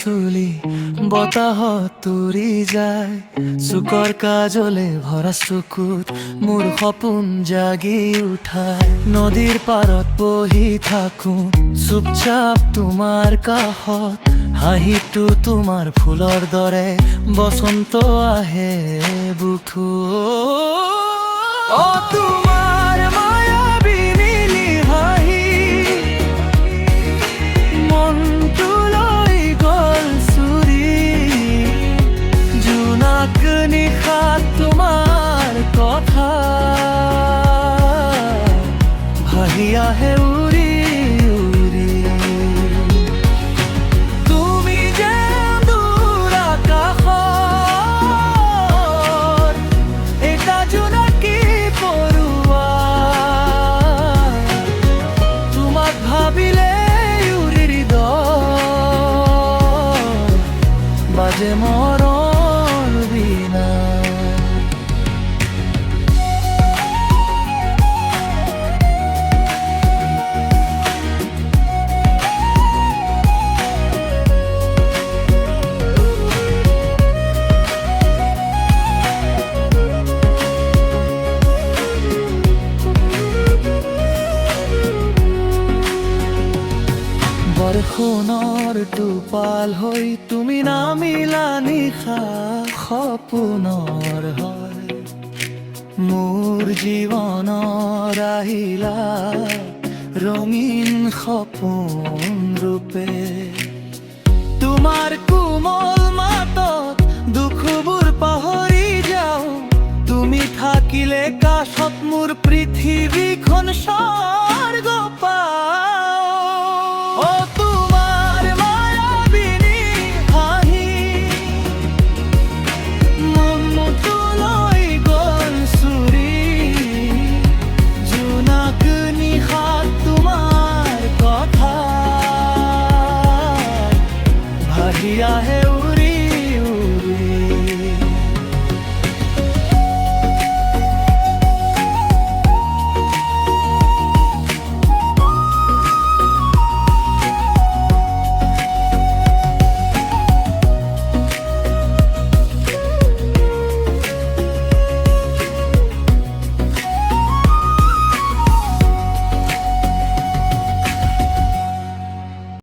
চুলি বতাহত উৰি যায়, চুকৰ কাজলে ভৰা চকুত মোৰ সপোন জাগি উঠায়। নদীৰ পাৰত বহি থাকো চুপচাপ তোমাৰ কাষত, হাঁহিটো তোমাৰ ফুলৰ দৰে বসন্ত আহে বুকুত। তোমাৰ মায়াবিনী হাঁহি মনটো লৈ গ'ল চুৰি, জোনাক নিশাত তোমাৰ কথা ভাহি আহে উৰি উৰি। তুমি যে দূৰ আকাশৰ এটা জোনাকী পৰুৱা, তোমাক ভাবিলে উৰি হৃদয় বাজে মৰণ বিনা। বৰষুণৰ টোপাল হৈ তুমি নামিলা নিশা সপোনৰ হয়, মোৰ জীৱনৰ আহিলা ৰঙীন সপোন ৰূপে। তোমাৰ কোমল মাতত দুখবোৰ পাহৰি যাওঁ, তুমি থাকিলে কাষত মোৰ পৃথিৱীখন স্বৰ্গ পায়।